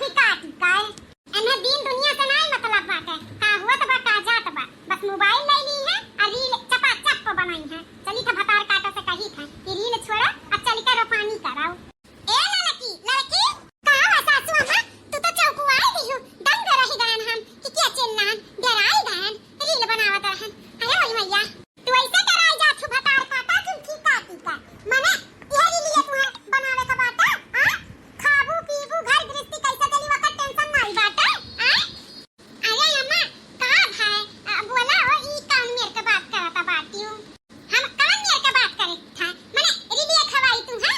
जुल्फी काटी काय एने दिन दुनिया से नहीं मतलब बाटे का हुआ त बा का जात बा बस मोबाइल ले ली है और रील चपाचप को बनाई है चली त भतार काटा से कही था कि रील छोड़ा अब चली कर रोपानी कराओ ए लड़की लड़की कहां है सासू अम्मा तू तो चौकुआ दी हो दंग रही गयन हम कि क्या चिल्लान डराई गयन रील बनावत रहन अरे ओई मैया तू ऐसे डराई जात हो भतार काटा जुल्फी काटी का मने यही लिए तुम्हारे बनावे का बाटा हां खाबू पीबू घर गृहस्थी कैसे चली वकर टेंशन नहीं बाटा हां अरे अम्मा का भाई बोला हो ई कौन मेरे के बात करता बाटी हूं हम कौन मेरे के बात करे था मने रीलिए खवाई तू है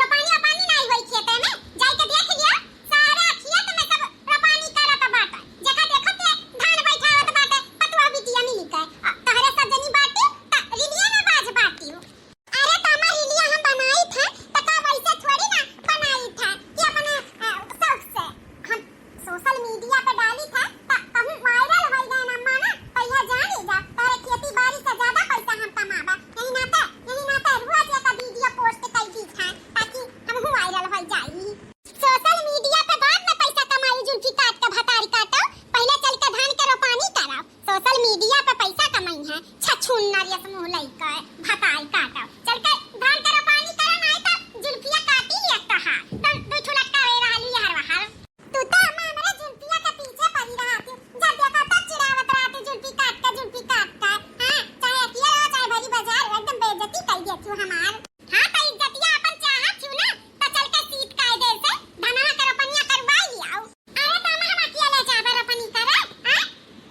रोपानी पानी नहीं होई खेते में जाई के देख लिया सारा खेत में सब रोपानी करत बाटा जका देखत धान बैठावत बाटे पतवा बिटिया मिली के तहरे सजनी बाटी त रीलिए में बाज बाटी हूं अरे तमा रीलिया हम बनाई था त का वैसे थोड़ी ना बनाई था कि अपने शौक से हम सोशल मीडिया पे डाली था त कहूं वायरल हो गए अम्मा ना पैसा जानी जा तारे खेती बाड़ी से ज्यादा पैसा हम कमाबा यही नाता रोज एक वीडियो पोस्ट कर दी था ताकि हम वायरल हो जाई सोशल मीडिया पे बाद में पैसा कमाई जुल्फी काट के भतारी काटो पहले चल के धान के रोपानी कराओ सोशल मीडिया पे पैसा कमाई है छछुन्नर ये मुंह लइका भतारी काटो चल के धान के रोपानी करा नहीं त जुल्फिया काटी लिया कहा तुम दो ठुलक्का रे रहली हर वहार तू तो अम्मा हमारे जुल्फिया के पीछे पड़ी रहती जब देखो तब चिढ़ावत रहती जुल्फी काट का हां चाहे अकेला हो चाहे भरी बाजार एकदम बेइज्जती कर देती हूं हमार हां तो इज्जतिया अपन चाहत छू ना तो चल के सीट कायदे से धनवा के रोपनिया करवा लियाओ अरे तो हम अकेले जाबे रोपनी करे हां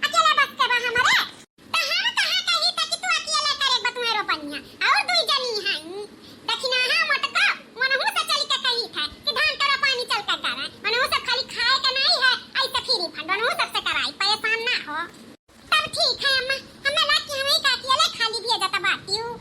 अकेले बस के बा हमरे तो हम कहां कही त कि तू अकेले करे बा तुम्हारे रोपनिया और दुई जनी हैं दक्षिणा हां मटका मनहु से चली के कही था कि धान का रोपनी चल के करे मनहु से खाली खाए का नहीं है ऐसे फ्री फंड मनहु सबसे कराई परेशान ना हो तब ठीक है अम्मा हमें लगा कि हमें का अकेले खाली भी जाता बाटी हूं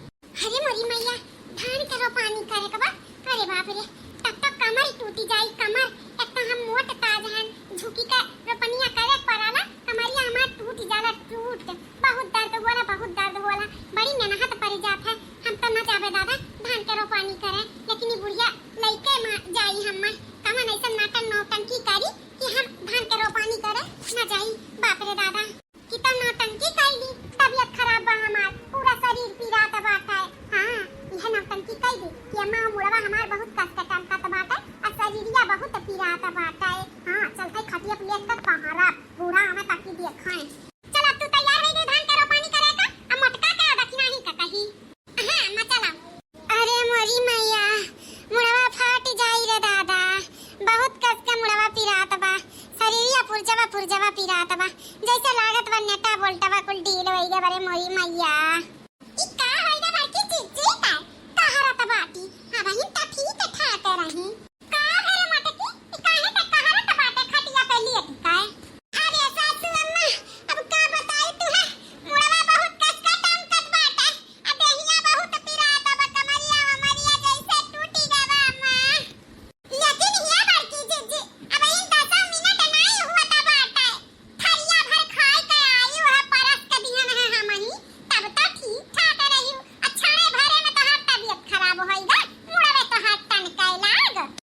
अरे मोरी मैया धान का रोपनी करे के बा अरे बाप रे तब तक कमर टूटी जाई कमर एक तो हम मोट ताज हैं झुकी के रोपनिया करे पड़ाला कमरिया हमार टूट जाला टूट बहुत दर्द होला बड़ी मेहनत पड़ जात है हम तो ना जावे दादा धान के रोपनी करे लेकिन ई बुढ़िया लइके जाई हम कमन ऐसा नाटन नौटंकी करी कि हम धान के रोपनी करे ना जाई बाप रे दादा कितना नौटंकी कैली तबीयत खराब बा हमार पूरा शरीर पीरात बाटे हां यह नौटंकी कैली कि अम्मा मुड़वा हमार बहुत कष्ट काटत बाटे और शरीरिया बहुत पीरात बाटे हां चल के खटिया प्लेट तक पहाड़ा पूरा हमें ताकि देखाएं चल अब तू तैयार है धान के रोपनी करे का अब मटका के दक्षिणा ही का कही हां मैं चला अरे मोरी मैया मुड़वा फाट जाई रे दादा बहुत कष्ट के मुड़वा पीरात बा शरीरिया पुरजवा पीरात बा जैसे लागत बा नेटा बोल्टवा कुल ढील होई गे बरे मोरी मैया ई का होई गे बड़की चीची का कहरत बाटी अब ही त ठीक ठाक रही का है रे मटकी ई काहे त कहरत बाटे खटिया पे लिए का अरे सासू अम्मा अब का बताई तू है मुड़वा बहुत कष्ट का काम कट बाटे अब देहिया बहुत पीरात बा कमरिया मरिया जैसे टूटी गवा अम्मा लेकिन ये बड़की चीची अब इन 10 मिनट नहीं हुआ था बाटे थरिया भर खाए के आई है परस के दिहन है हमनी तब तक ठीक ठाक रही अच्छा ने भरे में तो हाथ तबीयत खराब होई गा मुड़वे तो हाथ तन के लाग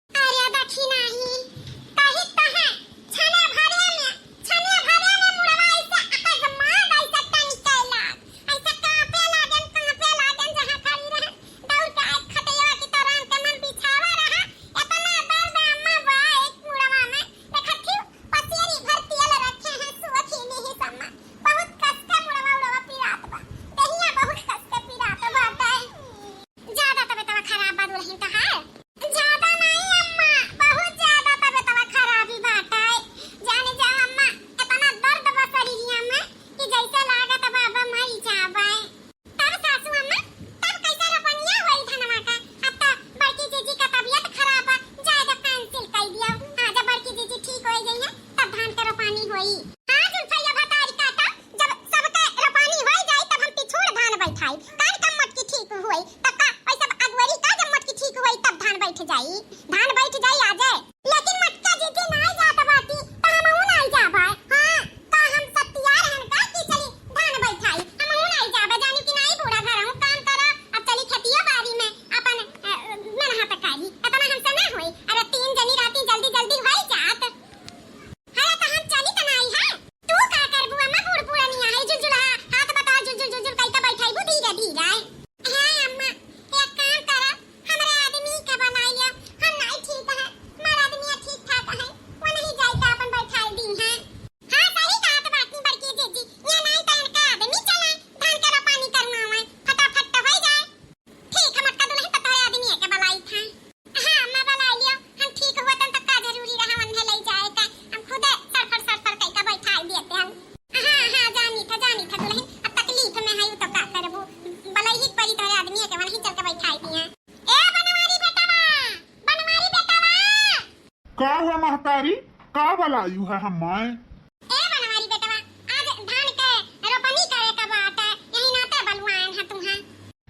लायू है हम माए? ए बनवारी बेटवा, आज धान के रोपनी करे का बात है, यही नाते बलुआन है तुम्हें।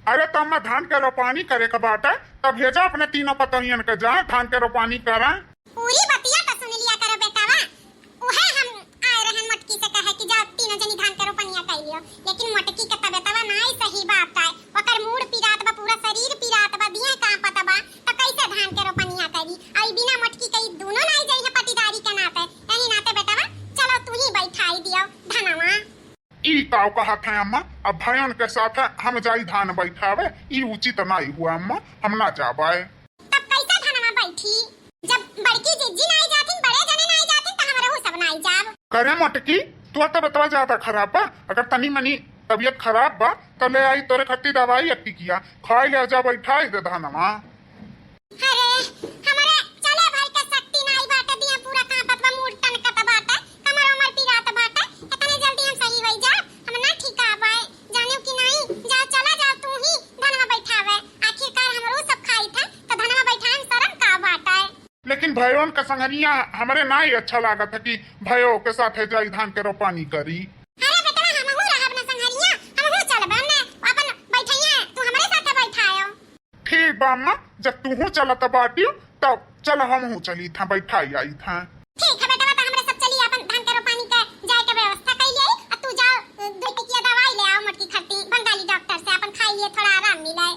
अरे तो अम्मा धान के रोपानी करे का बात है, तब भेजा अपने तीनों पतोहियन के जा धान के रोपानी करा। पूरी बतिया तो सुन लिया करो बेटावा, उहे हम आए रहन मटकी से कहे कि जाओ तीनों जनी धान के रोपनिया कर लियो, लेकिन मटकी के तबेतवा नाई सही बात है, ओकर मूड पिरात बा, पूरा शरीर पिरात बा, दिए का पता बा, तो कैसे धान के रोपनिया करी? आई बिना मटकी के दोनों नाई जाई है पटीदारी के नाते, यही नाते बेटावा चलो तू ही बैठाई दियो धनवा। ई काव कहत है अम्मा, अब भयन के साथ हम जाई धान बैठावे, ई उचित नहीं हुआ अम्मा, हम ना जाबाए। तब कैसे धनवा बैठी? जब बड़की जिज्जी नहीं जाती, बड़े जने नहीं जाती, तो हमरा सब नहीं जाब। करे मटकी तू तो बतवा ज्यादा खराब बा, अगर तनी मनी तबीयत खराब बा तो ले आई तोरे खत्ती दवाई अट्टी किया खाई ले जा बैठाई दे धनवा। अरे हमारे चले भाई के शक्ति नहीं बाटे, दिया पूरा कांपत बा, मूड टनकत बाटे, कमर उमर पिरात बाटे, इतने जल्दी हम सही होई जा, हम ना ठीक आबाए, जानियो कि नहीं? जाओ चला जाओ तू ही धनवा बैठावे, आखिरकार हमरो सब खाई थे तो धनवा बैठाए में शर्म का बाटे। लेकिन भयोन का संगरिया हमारे ना ही अच्छा लागत है कि भयो के साथ जाई धान के रोपानी करी। अरे बेटा हमहू रहब ना संगरिया, हमहू चलबे ने अपन बैठैया, तू हमरे साथे बैठायो। ठीक बा अम्मा, जब तू चलत बाटी तब चल हम चली था बैठाई आई था। ठीक है बेटा, तो हमरे सब चली अपन धान के रोपानी के जाए के व्यवस्था कर ले, और तू जाओ दो टिकिया दवाई ले आओ मटकी खट्टी बंगाली डॉक्टर से, अपन खाई लिए थोड़ा आराम मिले।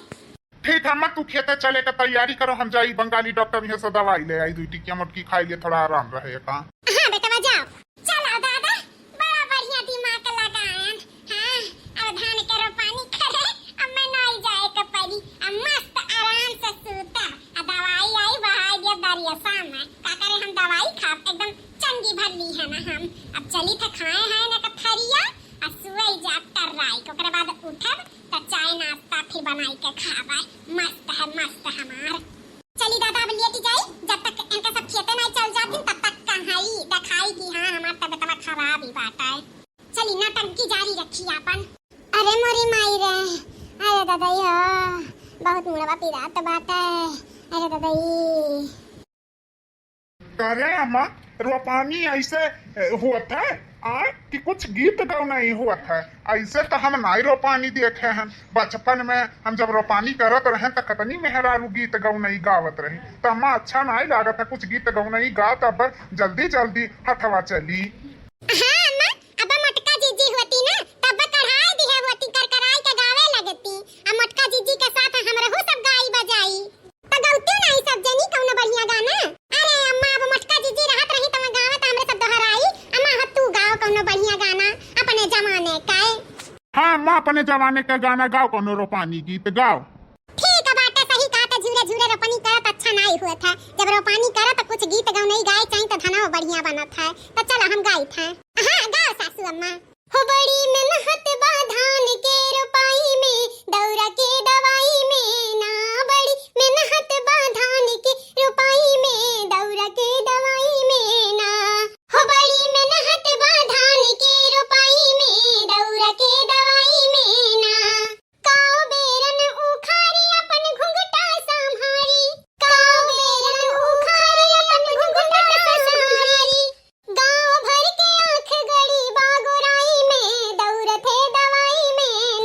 ठीक है अम्मा, तू खेते चले का तैयारी करो, हम जाई बंगाली डॉक्टर यहाँ से दवाई ले आई, 2 टिकिया मटकी खाई लिए थोड़ा आराम रहेगा। हाँ बेटा जाओ, चलो दादा बड़ा बढ़िया दिमाग लगायन। हाँ अब धान के रोपानी करे, अब मैं नहीं जाए के परी, अब मस्त आराम से सूता, दवाई आई बहाई दिया दरिया सामने, का करे हम दवाई खा एकदम चंगी भरली है ना हम। अब चली थे खाए हैं ना कथरिया, और सुई जा कर राई, ओकरे बाद उठब तो चाय नाश्ता फिर बनाई के खावे, मस्त है हमार। चली दादा अब लेटी जाई, जब तक इनका सब खेते नहीं चल जाती तब तक कहाई दिखाई कि हाँ हमार तबीयत खराब ही बात है। चली नौटंकी जारी रखी अपन। अरे मोरी माई रे, अरे दादा बहुत मुड़वा पिरात बात है, अरे दादा करे अम्मा रोपानी ऐसे हुआ था कि कुछ गीत गाओ नहीं हुआ था, ऐसे तो हम नहीं रोपानी देखे हैं, बचपन में हम जब रोपानी करत रहे तो कतनी मेहरारू गीत गाओ नहीं गावत रहे, तो अम्मा अच्छा नहीं लागत है कुछ गीत गाओ नहीं गात, अब जल्दी जल्दी हथवा चली। हाँ अम्मा, अब मटका जीजी होती ना तब कढ़ाई दिया होती, करकराई के गावे लगती, अब मटका जीजी के साथ हम रहू सब गाई बजाई, तो गौती नहीं सब जनी कौन बढ़िया गाना। अरे अम्मा अब मटका जीजी रहत रही तो मैं गावे तो हमरे सब दोहराई, अम्मा तू गाओ कौन बढ़िया गाना अपने जमाने का। हाँ अम्मा अपने जमाने का गाना गाओ, कोनो रोपानी गीत गाओ। ठीक है बात सही कहा, तो झूरे झूरे रोपनी करत अच्छा नहीं हुआ था, जब रोपनी करा तो कुछ गीत गाओ नहीं गाए चाहिए तो धना बढ़िया बना था, तो चलो हम गाई था। हाँ गाओ सासू अम्मा। हो बड़ी मेहनत बा धान के रोपाई में, दौरा के दवाई में ना, बड़ी मेहनत बा धान के रोपाई में, दौरा के दवाई में ना, हो बड़ी मेहनत बा धान के रोपाई में, दौरा के दवाई में ना, काओ बेरन उखारी अपन घुंघटा संहारी, काओ बेरन उखारी अपन घुंघटा संहारी, गांव भर के आंख गड़ी बागोराई में, दौरत है दवाई में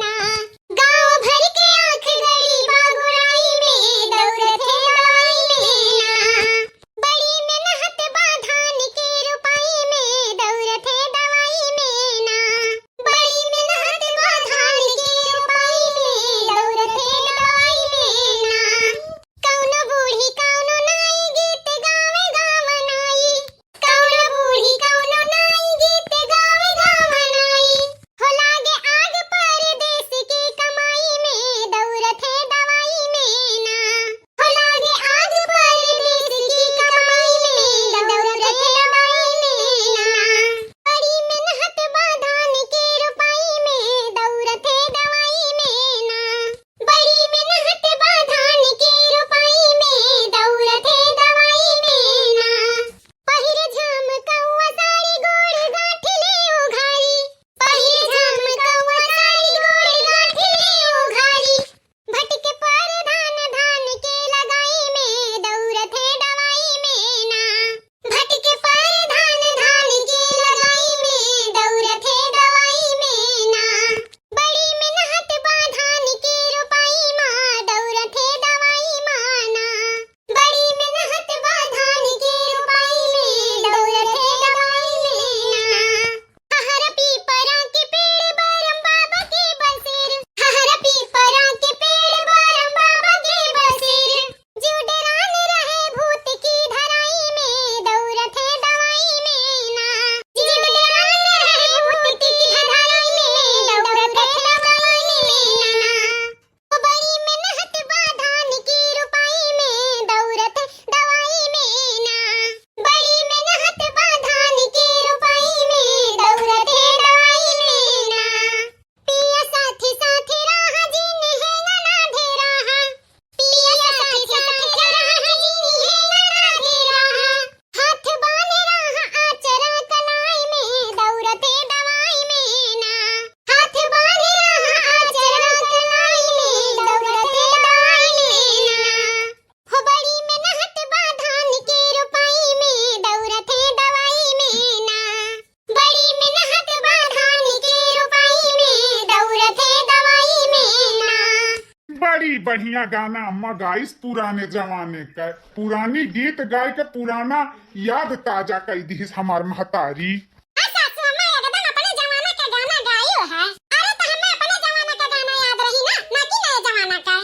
बढ़िया गाना अम्मा गाइस पुराने जमाने का। पुरानी गीत गाय के पुराना याद ताजा कर दी हमार महतारी। हाँ सासू अम्मा एकदम अपने जमाना का गाना गायो है। अरे तो हमें अपने जमाना का गाना याद रही ना कि नए जमाना का।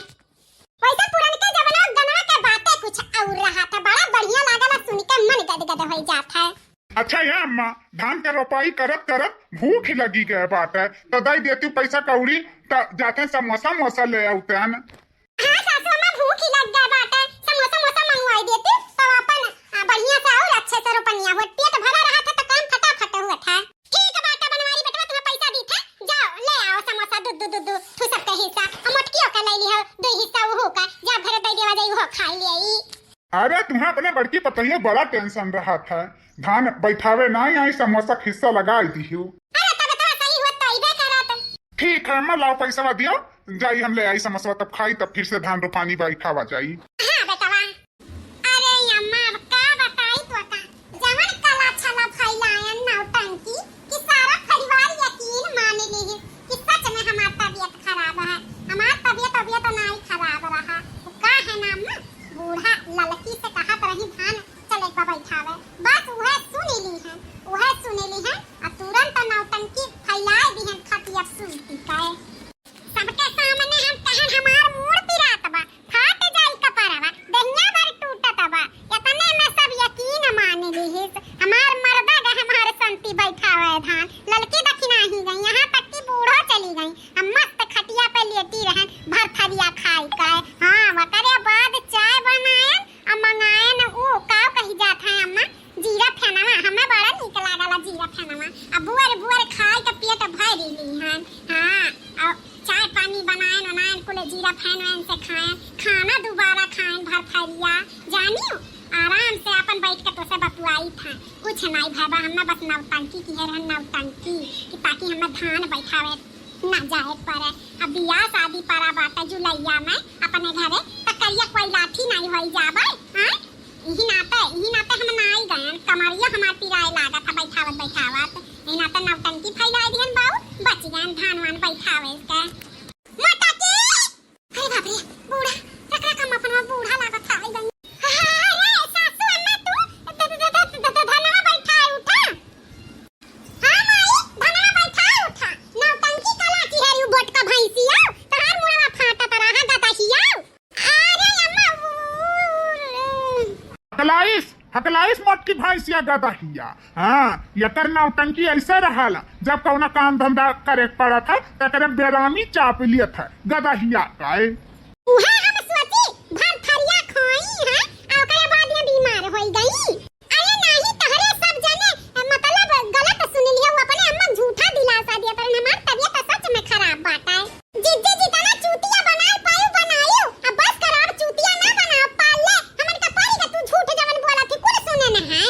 वैसे पुराने जमाना गाना के बातें कुछ और रहा था, बड़ा बढ़िया लागला सुन के मन गदगद हो जाता है। अच्छा है अम्मा, धान के रोपाई करत करत भूख लगी गए बात है तो दई देती पैसा कौड़ी तो जाते समोसा मोसा ले आते हैं। हाँ सासू अम्मा भूख ही लग गए बात है, समोसा मोसा मंगवाई देती तो अपन बढ़िया से और अच्छे से रोपनिया हो, पेट भरा रहा था तो काम फटाफट हुआ था। ठीक है बात बनवारी बेटवा, तुम्हें पैसा दी था, जाओ ले आओ समोसा दू तू सबके हिस्सा मोटकियों का ले लियो, दो हिस्सा वो का जा भरे दे देवा जाई वो खा ले। अरे तुम्हें अपने बड़की पतोहिया बड़ा टेंशन रहा था, धान बैठावे ना आई समोसा का हिस्सा लगा दी हूँ। अरे तब तो सही हुआ तो इबे करत। ठीक है अम्मा, लाओ पैसा दियो, जाई हम ले आई समोसा तब खाई तब फिर से धान रोपानी बैठावा जाई। हाँ बेटवा। अरे अम्मा अब का बताई तो का जवन कला छला फैलायन नौटंकी कि सारा परिवार यकीन मान ली कि सच में हमार तबीयत खराब है। हमार तबीयत नहीं खराब रहा, का है ना अम्मा, बूढ़ा ललकी से कहा रही धान चले बैठावे, बस वह सुन ली है और तुरंत नौटंकी फैलाए दी है खटिया सूती का। सबके सामने हम कहन हमार मूड पिरात बा, फाट जाई कपरवा, दहिया भर टूटत बा, इतने में सब यकीन मान ली है हमार मर्दा गा हमारे संती बैठावे धान, ललकी दखिना ही गई, यहाँ तक कि बूढ़ो चली गई, हम मस्त खटिया पे लेटी रहन भरथरिया खाई का। हाँ वकरे बाद चाय बनायन और मंगायन ऊ का कही जात है अम्मा जीरा फेनवा, हमें बड़ा निक लागला जीरा फेनवा, अब बुअर खाए के पेट भर ली हन। हाँ और चाय पानी बनायन कुल जीरा फेनवन से खाएं, खाना दोबारा खाएं भरथरिया, जानियो आराम से अपन बैठ के तो से बतुआई था, कुछ नहीं भाई हमें बस नौटंकी की है नौटंकी कि ताकि हमें धान बैठावे ना जाए पड़े। अब बियाह शादी पड़ा बाटा जुलैया में अपने घरे तकरिया कोई लाठी नहीं होई जाबे। हां यही नाते हम नाई गए, कमरिया हमार पिराए लागा था बैठावत यही नाते नौटंकी फैला दिहन बाऊ, बच गए धान वान बैठावे के। माता के अरे बाप रे बूढ़ा रख हम अपन बूढ़ा लागत था गई। अरे सासू अम्मा तू धनवा बैठाए उठा। हां माई धनवा बैठाए उठा, नौटंकी कला की है यू बोट का भैंसिया तहार मुड़वा फाटा तरह गतहिया। अरे अम्मा हकलाइस मोटकी भैंसिया गदहिया। हाँ यकर नौटंकी ऐसे रहला, जब कौना काम धंधा करे पड़ा था तकरे बेरामी चाप लिया था गदहिया काए। उहा हम सोची भरथरिया खोई है और ओकरे बाद में बीमार होई गई। अरे नहीं तहरे सब जने मतलब गलत सुन लिया, वो अपने अम्मा झूठा दिलासा दिया, पर हमार तबीयत सच में खराब बाटा है। जिज्जे जितना चूतिया बनायो अब बस खराब चूतिया ना बनाओ, पाल ले हमन का पारी का तू झूठ जवन बोला थी कुल सुने न है।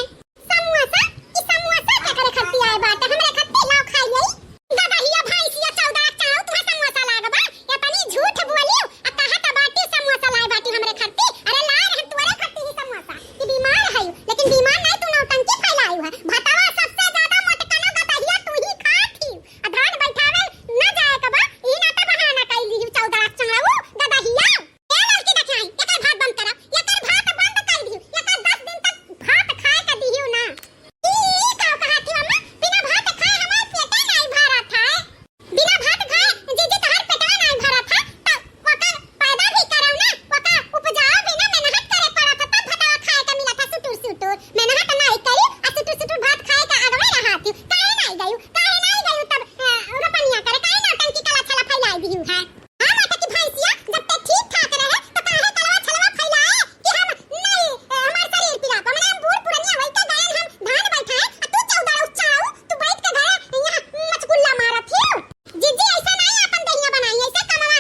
समोसा क्या करे खत्ती आए बाटे हमरे खत्ती लाओ खाई गई गदहिया भैंसिया 14 चाव तुम्हें समोसा लागबा या तनी झूठ बोलियो आ कहा त बाटी समोसा लाई बाटी हमरे खत्ती। अरे ला रहे तोरे खत्ती ही समोसा कि बीमार है लेकिन बीमार नहीं तू नौटंकी फैलायू है। भतवा सबसे ज्यादा मोटकनो गदहिया तू ही खाती आ धान बैठावे न जाए कबा ई ना त बहाना कई ली 14 चंगड़ाऊ गदहिया। ए लड़की देखाई एकर भात बंद करा, एकर भात बंद कर दियो, एकर 10 दिन तक भात खाए का दियो ना। ई का कहती अम्मा बिना भात खाए हमार पेटे नहीं भरा था, बिना भात खाए जे तोहर पेटवा नहीं भरा था त ओकर पैदा भी करौ ना, ओकर उपजाओ बिना मेहनत करे पड़ा था तब भतवा खाए का मिला था सुटुर मेहनत नहीं करी आ सुटुर भात खाए का अगवे रहा थी। काहे नहीं गयू तब रोपनिया करे, काहे नौटंकी कला छला फैलाई दिहु है। हां माता की भैंसिया जब तक ठीक ठाक रहे तो काहे कलवा छलवा फैलाए कि हम नहीं हमार शरीर पिरा को हम बूढ़ पुरनिया होई के गए हम धान बैठाए आ तू 14 चाऊ तू बैठ के घरे यहां मचगुल्ला मारत हियो। जिज्जी ऐसा नहीं अपन दहिया बनाई, ऐसे कमवा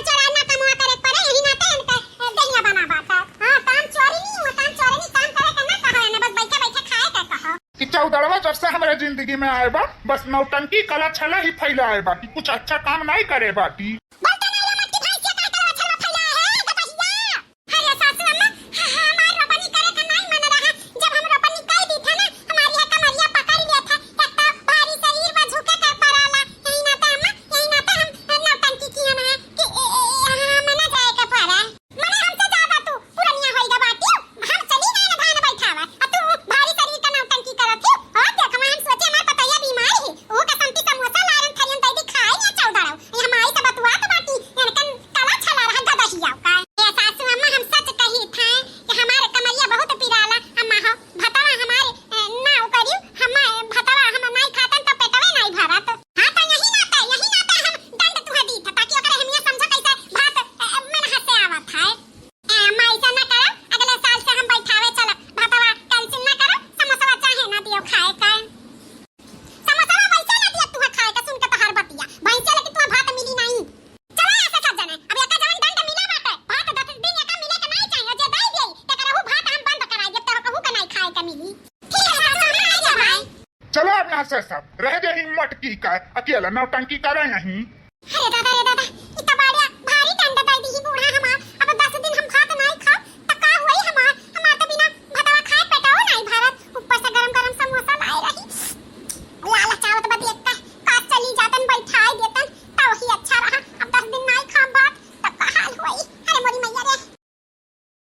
चोरा ना कमवा करे पड़े यही नाते इनका दहिया बना बाता। हां काम चोरी नहीं हुआ, काम करे करना कहा है ना, बस बैठे खाए का कहो कि 14वां जब से हमारे जिंदगी में आए बा बस नौटंकी कला छला ही फैलाए बाटी, कुछ अच्छा काम नहीं करे बाटी। बोलते नहीं हो मत की भैंसिया का कलवा छलवा फैलाए है गदहिया। अरे सासू अम्मा हमार रोपनी करे का नहीं मन रहा, जब हम रोपनी कर दी था ना हमारी है कमरिया पकड़ लिया था, एक तो भारी शरीर में झुके कर पड़ाला, यही नाते हम नौटंकी की हम है कि हम ना जाए के चलो अब यहाँ से सब रह गए हिम्मत की का अकेला नौटंकी करे नहीं। अरे